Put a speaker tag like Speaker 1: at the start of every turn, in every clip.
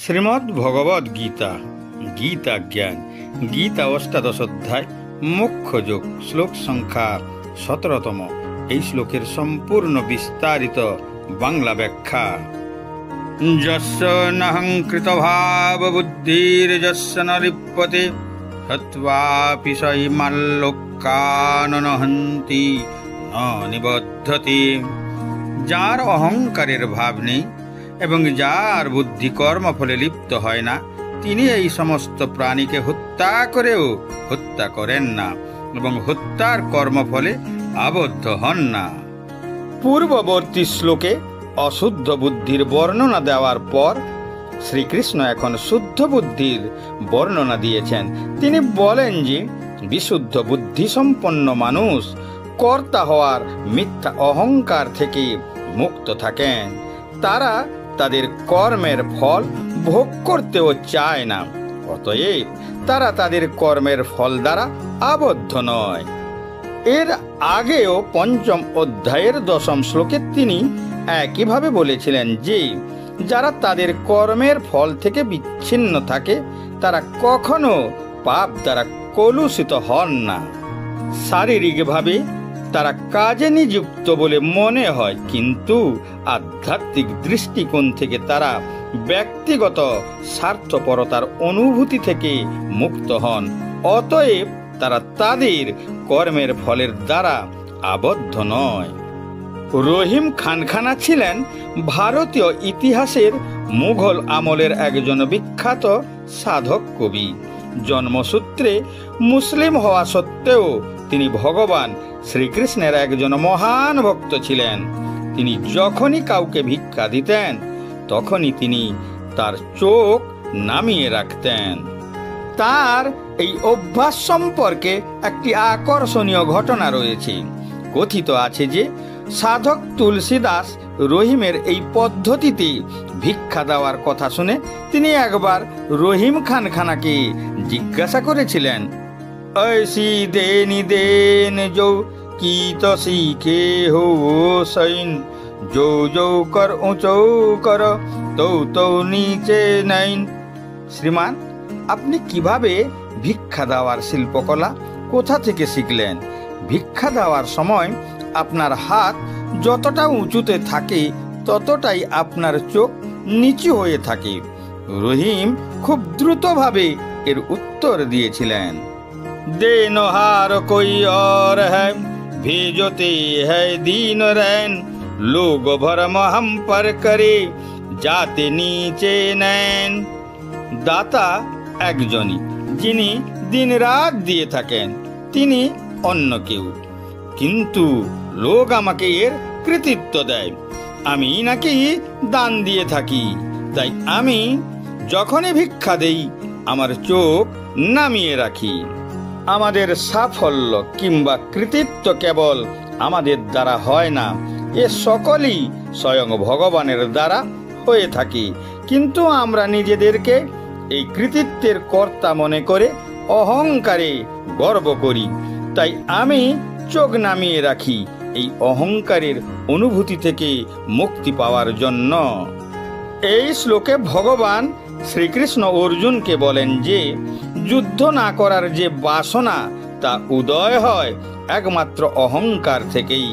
Speaker 1: শ্রীমদ্ ভগবদ গীতা, গীতা জ্ঞান, গীতা অষ্টাদশ অধ্যায়, মোক্ষ যোগ, শ্লোক সংখ্যা 17তম। এই শ্লোকের সম্পূর্ণ বিস্তারিত বাংলা ব্যাখ্যা। যস্য নহংকৃত ভাব বুদ্ধির যস্য ন লিপ্যতে হত্বাপি স ইমাল্লোকাননহন্তি ন নিবদ্ধতি। যার অহংকারের ভাব নেই এবং যার বুদ্ধি কর্মফলে লিপ্ত হয় না, তিনি এই সমস্ত প্রাণীকে হত্যা করেও হত্যা করেন না এবং হত্যার কর্মফলে আবদ্ধ হন না। পূর্ববর্তী শ্লোকে অশুদ্ধ বুদ্ধির বর্ণনা দেওয়ার পর শ্রীকৃষ্ণ এখন শুদ্ধ বুদ্ধির বর্ণনা দিয়েছেন। তিনি বলেন যে বিশুদ্ধ বুদ্ধি সম্পন্ন মানুষ কর্তা হওয়ার মিথ্যা অহংকার থেকে মুক্ত থাকেন। তারা তাদের কর্মের ফল ভোগ করতেও চায় না, অতএব তারা তাদের কর্মের ফল দ্বারা আবদ্ধ নয়। এর আগেও পঞ্চম অধ্যায়ের 10ম শ্লোকে তিনি একইভাবে বলেছিলেন যে যারা তাদের কর্মের ফল থেকে বিচ্ছিন্ন থাকে তারা কখনো পাপ দ্বারা কলুষিত হন না। শারীরিকভাবে তারা কাজে নিযুক্ত বলে মনে হয়, কিন্তু আধ্যাত্মিক দৃষ্টিকোণ থেকে তারা ব্যক্তিগত স্বার্থপরতার অনুভূতি থেকে মুক্ত হন। অতএব তারা তাদের কর্মের ফলের দ্বারা আবদ্ধ নয়। রহিম খানখানা ছিলেন ভারতীয় ইতিহাসের মুঘল আমলের একজন বিখ্যাত সাধক কবি। জন্মসূত্রে মুসলিম হওয়া সত্ত্বেও তিনি ভগবান শ্রীকৃষ্ণের একজন মহান ভক্ত ছিলেন। তিনি যখনই কাউকে ভিক্ষা দিতেন তখনই তিনি তার চোখ নামিয়ে রাখতেন। তার এই অভ্যাস সম্পর্কে একটি আকর্ষণীয় ঘটনা রয়েছে। কথিত আছে যে সাধক তুলসীদাস রহিমের এই পদ্ধতিতে ভিক্ষা দেওয়ার কথা শুনে তিনি একবার রহিম খানখানাকে জিজ্ঞাসা করেছিলেন, ऐसी देनी देन जो की तो सीखे हो सैन, जो जो कर ऊंचो कर तो नीचे नाइन। শ্রীমান, আপনি কিভাবে ভিক্ষা দেওয়ার শিল্পকলা কোথা থেকে শিখলেন? ভিক্ষা দেওয়ার সময় আপনার হাত যতটা উঁচুতে থাকে ততটাই আপনার চোখ নিচু হয়ে থাকে। রহিম খুব দ্রুতভাবে এর উত্তর দিয়েছিলেন, देनहार कोई और है, भेजते है दीन रैन, लोग भरम हम पर करे, जाते नीचे नैन। দাতা একজনই, যিনি দিন রাত দিয়ে থাকেন, তিনি অন্য কেউ, কিন্তু লোক আমাকে এর কৃতিত্ব দেয়। আমি নাকি দান দিয়ে থাকি, তাই আমি যখনই ভিক্ষা দেই আমার চোখ নামিয়ে রাখি। আমাদের সাফল্য কিংবা কৃতিত্ব কেবল আমাদের দ্বারা হয় না, এ সকলই স্বয়ং ভগবানের দ্বারা হয়ে থাকে। কিন্তু আমরা নিজেদেরকে এই কৃতিত্বের কর্তা মনে করে অহংকারে গর্ব করি। তাই আমি চোখ নামিয়ে রাখি এই অহংকারের অনুভূতি থেকে মুক্তি পাওয়ার জন্য। এই শ্লোকে ভগবান শ্রীকৃষ্ণ অর্জুনকে বলেন যে যুদ্ধ না করার যে বাসনা তা উদয় হয় একমাত্র অহংকার থেকেই।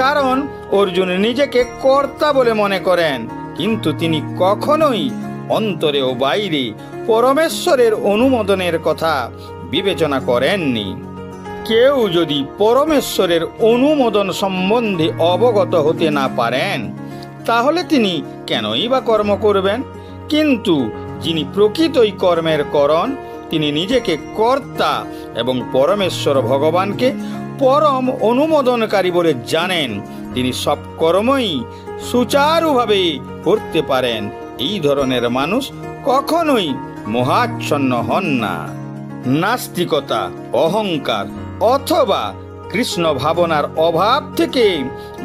Speaker 1: কারণ অর্জুন নিজেকে কর্তা বলে মনে করেন, কিন্তু তিনি কখনোই অন্তরে ও বাইরে পরমেশ্বরের অনুমোদনের কথা বিবেচনা করেননি। কেউ যদি পরমেশ্বরের অনুমোদন সম্বন্ধে অবগত হতে না পারেন তাহলে তিনি কেনই বা কর্ম করবেন? কিন্তু যিনি প্রকৃতই কর্মের করণ, তিনি নিজেকে কর্তা এবং পরমেশ্বর ভগবানকে পরম অনুমোদনকারী বলে জানেন। তিনি সব কর্মই সুচারুভাবে করতে পারেন। এই ধরনের মানুষ কখনোই মোহাচ্ছন্ন হন না। নাস্তিকতা, অহংকার অথবা কৃষ্ণ ভাবনার অভাব থেকে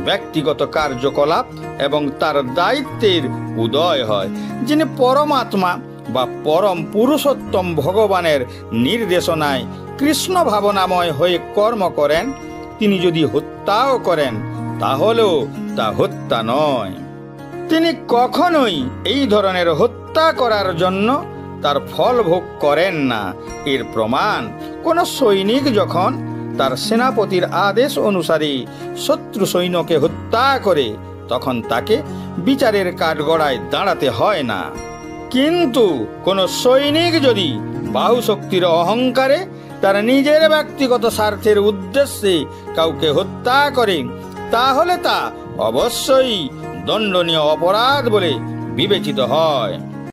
Speaker 1: ব্যক্তিগত কার্যকলাপ এবং তার দায়িত্বের উদয় হয়। যিনি পরমাত্মা বা পরম পুরুষোত্তম ভগবানের নির্দেশনায় কৃষ্ণ ভাবনাময় হয়ে কর্ম করেন, তিনি যদি হত্যাও করেন তাহলেও তা হত্যা নয়। তিনি কখনোই এই ধরনের হত্যা করার জন্য তার ফল ভোগ করেন না। এর প্রমাণ কোন সৈনিক যখন তার সেনাপতির আদেশ অনুসারে শত্রু সৈন্যকে হত্যা করে, তখন তাকে বিচারের কাঠগড়ায় দাঁড়াতে হয় না। কিন্তু কোন সৈনিক যদি বাহুশক্তির অহংকারে তার নিজের ব্যক্তিগত স্বার্থের উদ্দেশ্যে কাউকে হত্যা করে, তাহলে তা অবশ্যই দণ্ডনীয় অপরাধ বলে বিবেচিত হয়।